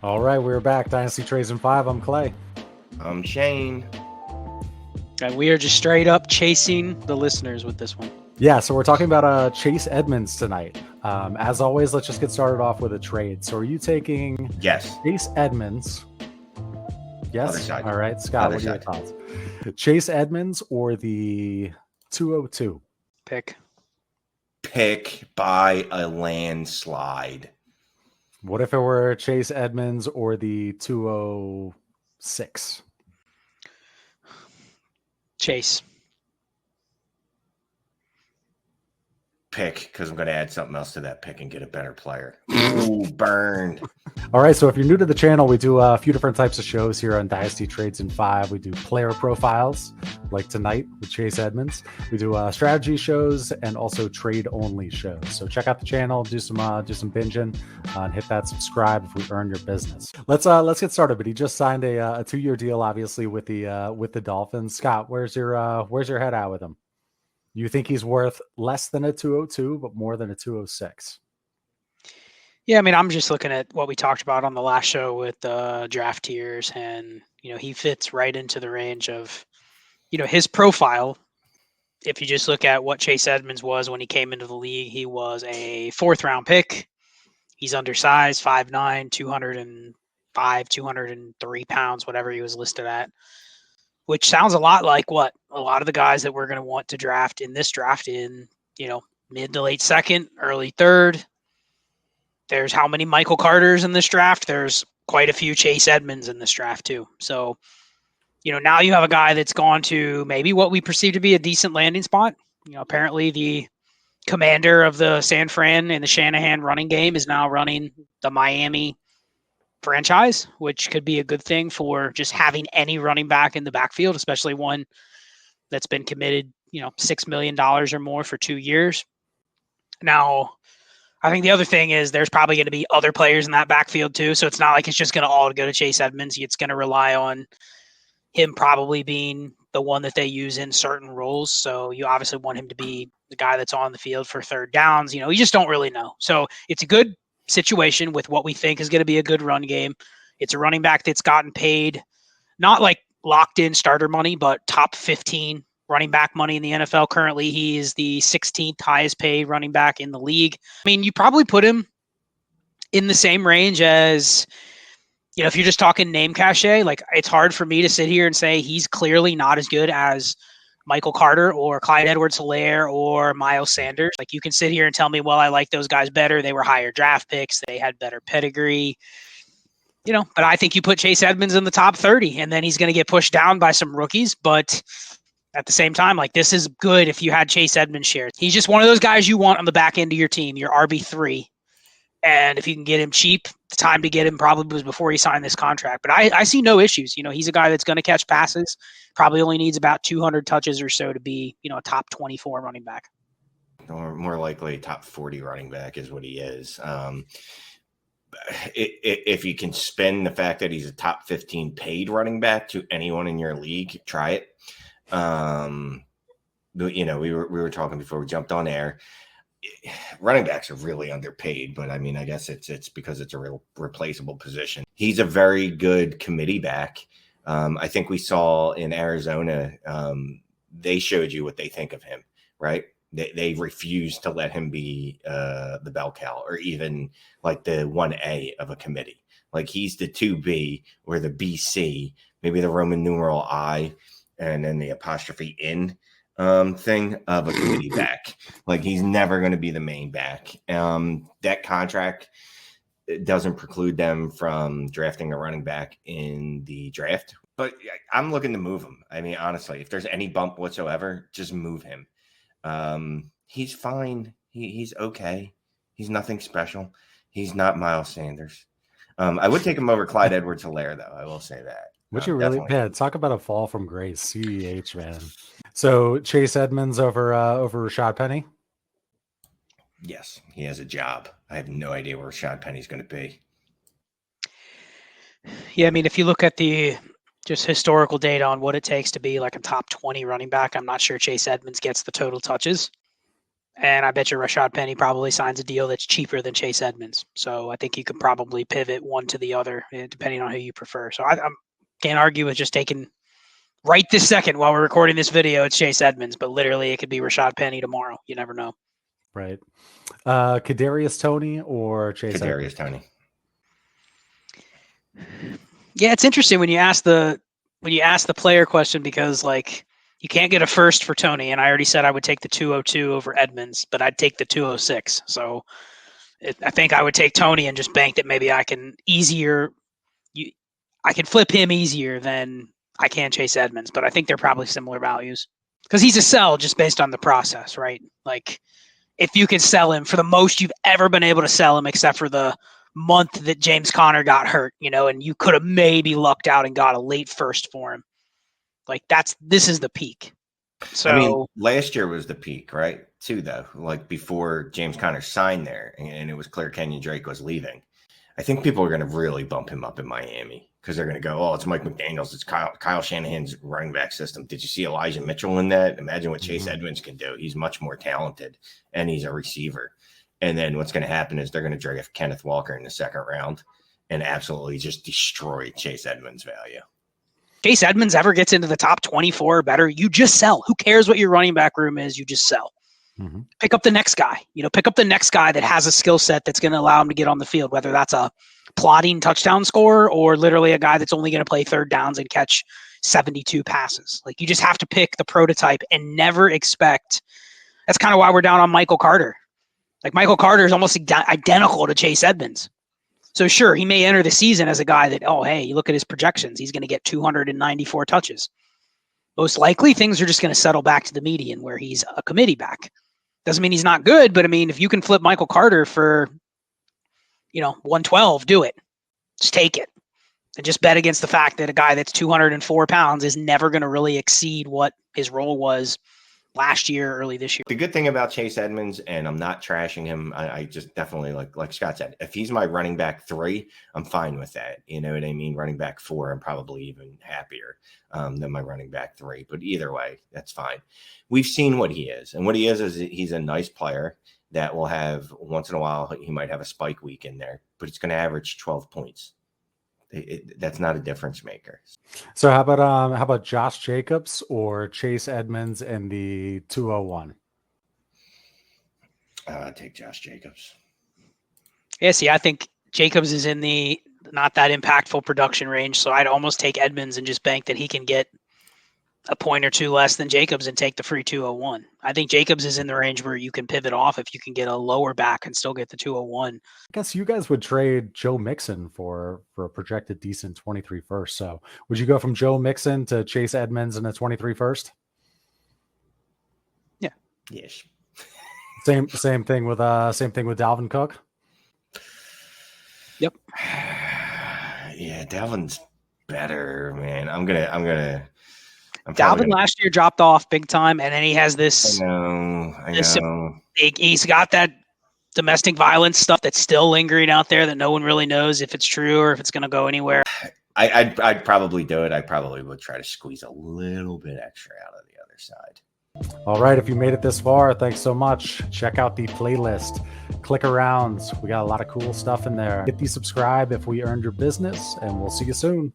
All right, we're back. Dynasty Trades in 5. I'm Clay. I'm Shane. And we are just straight up chasing the listeners with this one. Yeah, so we're talking about Chase Edmonds tonight. As always, let's just get started off with a trade. So are you taking Chase Edmonds? Yes? Other side. All right, Scott, what are your thoughts? Chase Edmonds or the 202? Pick by a landslide. What if it were Chase Edmonds or the 206? Chase. Pick, because I'm going to add something else to that pick and get a better player. Ooh, burned. All right, so if you're new to the channel, we do a few different types of shows here on Dynasty Trades in 5. We do player profiles, like tonight with Chase Edmonds. We do strategy shows and also trade-only shows. So check out the channel, do some binging, and hit that subscribe if we earn your business. Let's get started. But he just signed a 2-year deal, obviously, with the Dolphins. Scott, where's your head at with him? You think he's worth less than a 202, but more than a 206? Yeah, I mean, I'm just looking at what we talked about on the last show with draft tiers, and he fits right into the range of, his profile. If you just look at what Chase Edmonds was when he came into the league, he was a 4th-round pick. He's undersized, 5'9", 205, 203 pounds, whatever he was listed at. Which sounds a lot like what a lot of the guys that we're going to want to draft in this draft in, mid to late 2nd, early 3rd. There's how many Michael Carters in this draft? There's quite a few Chase Edmonds in this draft too. So, now you have a guy that's gone to maybe what we perceive to be a decent landing spot. Apparently the commander of the San Fran and the Shanahan running game is now running the Miami franchise, which could be a good thing for just having any running back in the backfield, especially one that's been committed, $6 million or more for 2 years. Now, I think the other thing is there's probably going to be other players in that backfield too. So it's not like it's just going to all go to Chase Edmonds. It's going to rely on him probably being the one that they use in certain roles. So you obviously want him to be the guy that's on the field for 3rd downs. You just don't really know. So it's a good situation with what we think is going to be a good run game. It's a running back that's gotten paid, not like locked in starter money, but top 15 running back money in the NFL. Currently, he is the 16th highest paid running back in the league. I mean, you probably put him in the same range as, if you're just talking name cachet, like it's hard for me to sit here and say he's clearly not as good as Michael Carter or Clyde Edwards-Helaire or Miles Sanders. Like you can sit here and tell me, well, I like those guys better. They were higher draft picks. They had better pedigree, but I think you put Chase Edmonds in the top 30 and then he's going to get pushed down by some rookies. But at the same time, like this is good if you had Chase Edmonds shares. He's just one of those guys you want on the back end of your team, your RB3. And if you can get him cheap, the time to get him probably was before he signed this contract. But I see no issues. He's a guy that's going to catch passes. Probably only needs about 200 touches or so to be, a top 24 running back. Or more likely top 40 running back is what he is. If you can spin the fact that he's a top 15 paid running back to anyone in your league, try it. We were talking before we jumped on air. Running backs are really underpaid, but I mean, I guess it's because it's a real replaceable position. He's a very good committee back. I think we saw in Arizona, they showed you what they think of him, right? They refused to let him be the bell cow or even like the 1A of a committee. Like he's the 2B or the BC, maybe the Roman numeral I and then the apostrophe in thing of a committee back. Like he's never going to be the main back. That contract doesn't preclude them from drafting a running back in the draft, but I'm looking to move him. I mean, honestly, if there's any bump whatsoever, just move him. He's fine. He's okay. He's nothing special. He's not Miles Sanders. I would take him over Clyde Edwards-Helaire, though. I will say that. Would you really? Man, talk about a fall from grace. CEH, man. So Chase Edmonds over Rashad Penny? Yes, he has a job. I have no idea where Rashad Penny's going to be. Yeah, I mean, if you look at the just historical data on what it takes to be like a top 20 running back, I'm not sure Chase Edmonds gets the total touches. And I bet you Rashad Penny probably signs a deal that's cheaper than Chase Edmonds. So I think you could probably pivot one to the other, depending on who you prefer. So I can't argue with just taking right this second while we're recording this video, it's Chase Edmonds, but literally it could be Rashad Penny tomorrow. You never know. Right. Kadarius Toney or Chase Edmonds? Kadarius Toney. Yeah, it's interesting when you ask the player question, because like you can't get a first for Toney, and I already said I would take the 202 over Edmonds, but I'd take the 206. So I think I would take Toney and just bank that maybe I can flip him easier than I can Chase Edmonds, but I think they're probably similar values because he's a sell just based on the process, right? Like if you can sell him for the most you've ever been able to sell him, except for the month that James Conner got hurt, and you could have maybe lucked out and got a late first for him. Like this is the peak. So I mean, last year was the peak, right? Too, though, like before James Conner signed there and it was clear Kenyon Drake was leaving. I think people are going to really bump him up in Miami because they're going to go, oh, it's Mike McDaniels. It's Kyle Shanahan's running back system. Did you see Elijah Mitchell in that? Imagine what Chase Edmonds can do. He's much more talented and he's a receiver. And then what's going to happen is they're going to draft Kenneth Walker in the second round and absolutely just destroy Chase Edmonds' value. Chase Edmonds ever gets into the top 24 or better, you just sell. Who cares what your running back room is? You just sell. Mm-hmm. Pick up the next guy. Pick up the next guy that has a skill set that's going to allow him to get on the field, whether that's a plotting touchdown scorer or literally a guy that's only going to play third downs and catch 72 passes. Like you just have to pick the prototype and never expect. That's kind of why we're down on Michael Carter. Like Michael Carter is almost identical to Chase Edmonds. So sure, he may enter the season as a guy that, oh, hey, you look at his projections. He's going to get 294 touches. Most likely things are just going to settle back to the median where he's a committee back. Doesn't mean he's not good, but I mean, if you can flip Michael Carter for, 112, do it. Just take it. And just bet against the fact that a guy that's 204 pounds is never going to really exceed what his role was last year, early this year. The good thing about Chase Edmonds, and I'm not trashing him, I just definitely, like Scott said, if he's my running back 3, I'm fine with that. You know what I mean? Running back 4, I'm probably even happier than my running back 3. But either way, that's fine. We've seen what he is. And what he is he's a nice player that will have, once in a while, he might have a spike week in there, but it's going to average 12 points. That's not a difference maker. So how about Josh Jacobs or Chase Edmonds in the 201? Take Josh Jacobs. Yeah, see, I think Jacobs is in the not that impactful production range, so I'd almost take Edmonds and just bank that he can get a point or two less than Jacobs and take the free 201. I think Jacobs is in the range where you can pivot off if you can get a lower back and still get the 201. I guess you guys would trade Joe Mixon for a projected decent 23 first. So would you go from Joe Mixon to Chase Edmonds and a 23 first? Yeah. Yes. Same thing with Dalvin Cook. Yep. Yeah, Dalvin's better, man. Dalvin last year dropped off big time, and then he has this. I know. He's got that domestic violence stuff that's still lingering out there that no one really knows if it's true or if it's going to go anywhere. I'd probably do it. I probably would try to squeeze a little bit extra out of the other side. All right. If you made it this far, thanks so much. Check out the playlist. Click around. We got a lot of cool stuff in there. Hit the subscribe if we earned your business, and we'll see you soon.